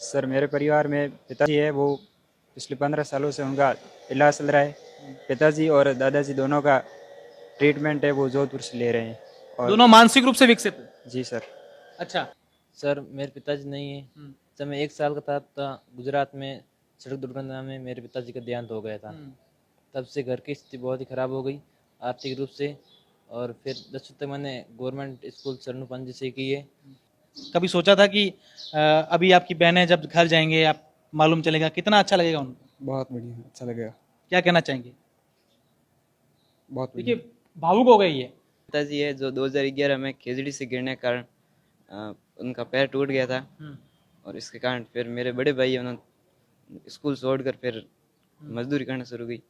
Sir मेरे परिवार में पिताजी है, वो पिछले 15 सालों से उनका इलाज चल रहा है। पिताजी और दादाजी दोनों का ट्रीटमेंट है वो जोधपुर से ले रहे हैं। और दोनों मानसिक रूप से विकसित हैं। जी सर। अच्छा। सर मेरे पिताजी नहीं है। जब मैं 1 साल का था तब गुजरात में सड़क दुर्घटना में मेरे पिताजी का देहांत हो गया था। तब से घर की स्थिति बहुत ही खराब हो गई आर्थिक रूप से, और फिर 10वीं तक मैंने गवर्नमेंट स्कूल सरनुपंज से की है। कभी सोचा था कि अभी आपकी बहनें जब घर जाएंगे आप मालूम चलेगा कितना अच्छा लगेगा उनको? बहुत बढ़िया, अच्छा लगेगा। क्या कहना चाहेंगे? बहुत देखिए भावुक हो गई है। पिताजी है जो 2011 में खेजड़ी से गिरने के कारण उनका पैर टूट गया था, और इसके कारण फिर मेरे बड़े भाई उन्होंने स्कूल छोड़कर फिर मजदूरी करना शुरू की।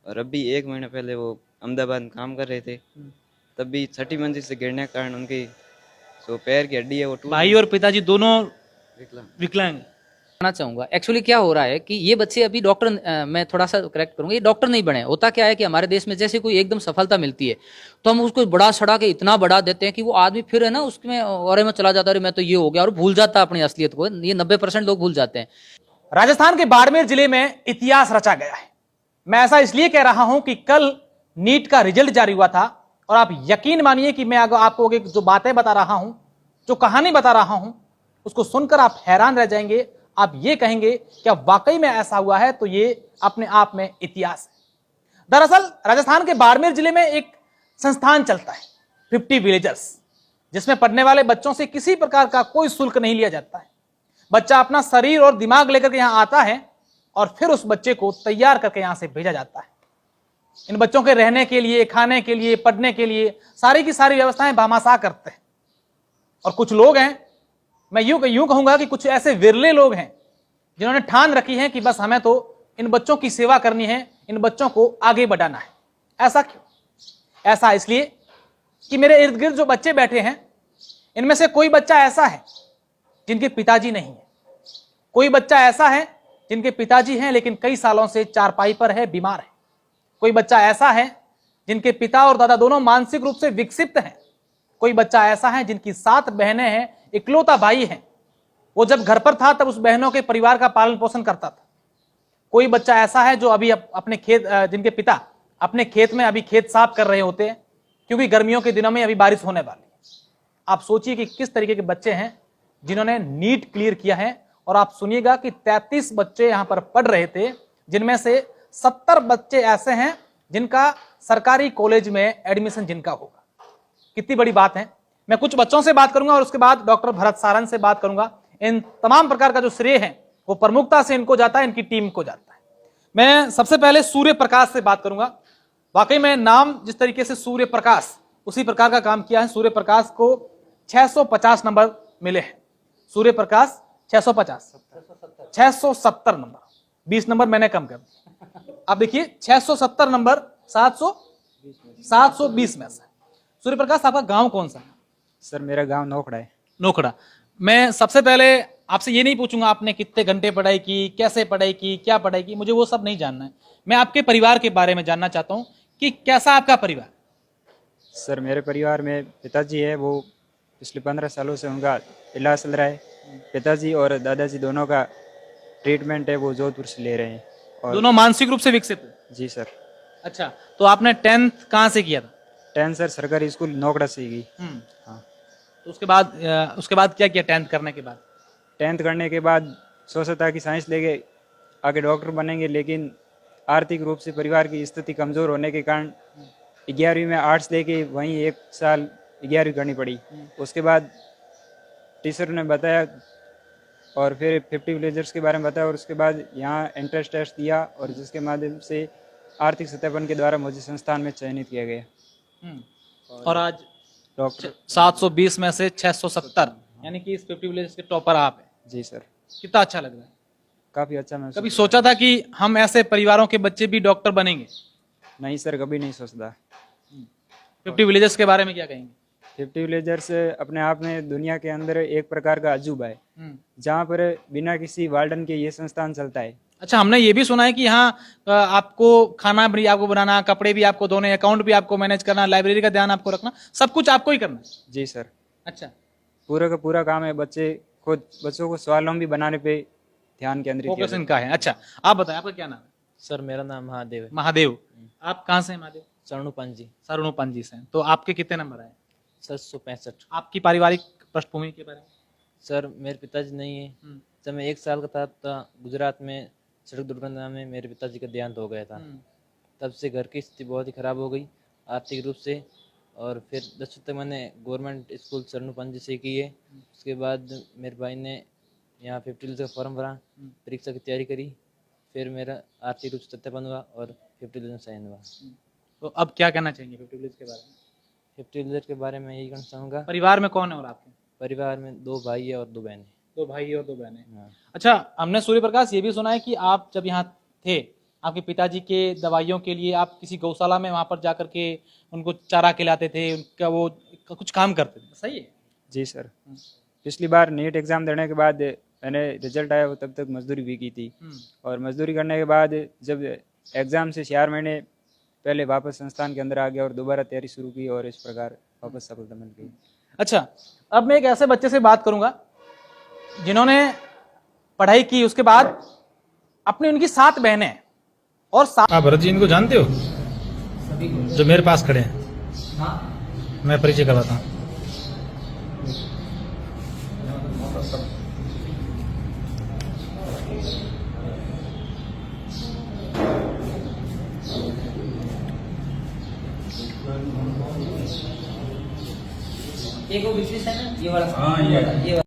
और अभी 1 महीना पहले वो अहमदाबाद में काम कर रहे थे, तब भी 6ठी मंजिल से गिरने के कारण उनकी जो पैर की हड्डी है वो टूट भाई और पिताजी दोनों विकलांग। कहना चाहूंगा एक्चुअली क्या हो रहा है कि ये बच्चे अभी डॉक्टर, मैं थोड़ा सा करेक्ट करूंगा, ये डॉक्टर नहीं बने। होता क्या है कि हमारे देश में जैसे कोई एकदम सफलता मिलती है तो हम उसको बड़ा सड़ा के इतना बड़ा देते हैं कि वो आदमी फिर है ना उसमें और में चला जाता है, मैं तो ये हो गया, और भूल जाता है अपनी असलियत को। ये 90% लोग भूल जाते हैं। राजस्थान के बाड़मेर जिले में इतिहास रचा गया है। मैं ऐसा इसलिए कह रहा हूं कि कल नीट का रिजल्ट जारी हुआ था, और आप यकीन मानिए कि मैं अगर आपको जो बातें बता रहा हूं, जो कहानी बता रहा हूं, उसको सुनकर आप हैरान रह जाएंगे। आप ये कहेंगे क्या वाकई में ऐसा हुआ है? तो ये अपने आप में इतिहास है। दरअसल राजस्थान के बाड़मेर जिले में एक संस्थान चलता है 50 विलेजर्स, जिसमें पढ़ने वाले बच्चों से किसी प्रकार का कोई शुल्क नहीं लिया जाता है। बच्चा अपना शरीर और दिमाग लेकर के यहां आता है और फिर उस बच्चे को तैयार करके यहां से भेजा जाता है। इन बच्चों के रहने के लिए, खाने के लिए, पढ़ने के लिए सारी की सारी व्यवस्थाएं भामाशाह करते हैं। और कुछ लोग हैं, मैं यूं कहूंगा कि कुछ ऐसे विरले लोग हैं जिन्होंने ठान रखी है कि बस हमें तो इन बच्चों की सेवा करनी है, इन बच्चों को आगे बढ़ाना है। ऐसा क्यों? ऐसा इसलिए कि मेरे इर्द गिर्द जो बच्चे बैठे हैं इनमें से कोई बच्चा ऐसा है जिनके पिताजी नहीं है, कोई बच्चा ऐसा है जिनके पिताजी हैं लेकिन कई सालों से चारपाई पर है, बीमार है। कोई बच्चा ऐसा है जिनके पिता और दादा दोनों मानसिक रूप से विकसित हैं। कोई बच्चा ऐसा है जिनकी 7 बहनें हैं, इकलौता भाई है, वो जब घर पर था तब उस बहनों के परिवार का पालन पोषण करता था। कोई बच्चा ऐसा है जो अभी अपने खेत, जिनके पिता अपने खेत में अभी खेत साफ कर रहे होते हैं क्योंकि गर्मियों के दिनों में अभी बारिश होने वाली है। आप सोचिए कि किस तरीके के बच्चे हैं जिन्होंने नीट क्लियर किया है। और आप सुनिएगा कि 33 बच्चे यहां पर पढ़ रहे थे, जिनमें से 70 बच्चे ऐसे हैं जिनका सरकारी कॉलेज में एडमिशन जिनका होगा। कितनी बड़ी बात है। मैं कुछ बच्चों से बात करूंगा और उसके बाद डॉक्टर भरत सारन से बात करूंगा। इन तमाम प्रकार का जो श्रेय है वो प्रमुखता से इनको जाता है, इनकी टीम को जाता है। मैं सबसे पहले सूर्य प्रकाश से बात करूंगा। वाकई में नाम जिस तरीके से सूर्य प्रकाश, उसी प्रकार का काम किया है। सूर्य प्रकाश को 650 नंबर मिले हैं। सूर्य प्रकाश 670 नंबर, 20 नंबर मैंने कम कर दिया। अब देखिए 670 नंबर 720 में से। सूर्य प्रकाश आपका गांव कौन सा है? सर मेरा गांव नोखड़ा है। नोखड़ा। मैं सबसे पहले आपसे ये नहीं पूछूंगा आपने कितने घंटे पढ़ाई की, कैसे पढ़ाई की, क्या पढ़ाई की, मुझे वो सब नहीं जानना है। मैं आपके परिवार के बारे में जानना चाहता हूं कि कैसा आपका परिवार? सर मेरे परिवार में पिताजी है, वो पिछले 15 सालों से उनका इलाज चल रहा है। पिताजी और दादाजी दोनों का ट्रीटमेंट है वो जोधपुर से ले रहे हैं। और दोनों मानसिक रूप से विकसित हैं? जी सर। अच्छा, तो आपने 10th कहाँ से किया था? 10 सर सरकारी स्कूल नोखड़ा से ही की। हाँ। तो उसके बाद क्या किया 10th करने के बाद? 10th करने के बाद सोचा था कि साइंस लेके आगे डॉक्टर बनेंगे, लेकिन आर्थिक रूप से परिवार की स्थिति कमज़ोर होने के कारण 11वीं में आर्ट्स लेके वहीं 1 साल 11वीं करनी पड़ी। उसके बाद टीचर ने बताया और फिर 50 विलेजर्स के बारे में बताया, और उसके बाद यहाँ एंट्रेंस टेस्ट दिया और जिसके माध्यम से आर्थिक सत्यापन के द्वारा मुझे संस्थान में चयनित किया गया। और आज डॉक्टर 720 में से 670, यानी कि इस 50 विलेजर्स के टॉपर आप हैं। जी सर। कितना अच्छा लग रहा है। काफ़ी अच्छा। मैं कभी सोचा था कि हम ऐसे परिवारों के बच्चे भी डॉक्टर बनेंगे? नहीं सर, कभी नहीं सोचता। 50 विलेजर्स के बारे में क्या कहेंगे? 50 विलेजर्स अपने आप में दुनिया के अंदर एक प्रकार का अजूबा है, जहाँ पर बिना किसी वार्डन के ये संस्थान चलता है। अच्छा, हमने ये भी सुना है कि यहाँ आपको खाना भी आपको बनाना, कपड़े भी आपको धोने, अकाउंट भी आपको मैनेज करना, लाइब्रेरी का ध्यान आपको रखना, सब कुछ आपको ही करना है? जी सर। अच्छा। पूरा का पूरा काम है। बच्चों को स्वावलंबी बनाने पे ध्यान केंद्रित किया फोकस इनका है। अच्छा, आप बताएं आपका क्या नाम है? सर मेरा नाम महादेव है। महादेव, आप कहाँ से हैं महादेव? चरणुपान जी। सरणोपान जी से हैं। तो आपके कितने नंबर आए? 765। आपकी पारिवारिक पृष्ठभूमि के बारे में? सर मेरे पिताजी नहीं है। जब मैं 1 साल का था गुजरात में सड़क दुर्घटना में मेरे पिताजी का देहांत हो गया था। तब से घर की स्थिति बहुत ही खराब हो गई आर्थिक रूप से, और फिर 10वीं तक मैंने गवर्नमेंट स्कूल चरणुपान जी से की है। उसके बाद मेरे भाई ने यहाँ 50 का फॉर्म भरा, परीक्षा की तैयारी करी, फिर मेरा आर्थिक रूप से सत्यापन हुआ और 50 में साइन हुआ। तो अब क्या कहना चाहेंगे 50 विलेज के बारे में? 50 विलेज के बारे में यही कहना चाहूँगा, परिवार में कौन है और आपके? परिवार में 2 भाई है और 2 बहन है। 2 भाई और 2 बहनें। हाँ। अच्छा, हमने सूर्य प्रकाश ये भी सुना है कि आप जब यहाँ थे, आपके पिताजी के दवाइयों के लिए आप किसी गौशाला में वहां पर जाकर के उनको चारा खिलाते थे, उनका वो कुछ काम करते थे, सही है? जी सर, पिछली बार नीट एग्ज़ाम देने के बाद मैंने रिजल्ट आया वो तब तक मजदूरी भी की थी, और मजदूरी करने के बाद जब एग्ज़ाम से 4 महीने पहले वापस संस्थान के अंदर आ गया और दोबारा तैयारी शुरू की, और इस प्रकार वापस सफलता मिल गई। अच्छा, अब मैं एक ऐसे बच्चे से बात करूंगा जिन्होंने पढ़ाई की, उसके बाद अपनी उनकी 7 बहनें और 7। आप भरत जी इनको जानते हो? जो मेरे पास खड़े हैं, मैं परिचय करवाता हूँ। एक वो बिजनेस है ना, ये वाला। हाँ, ये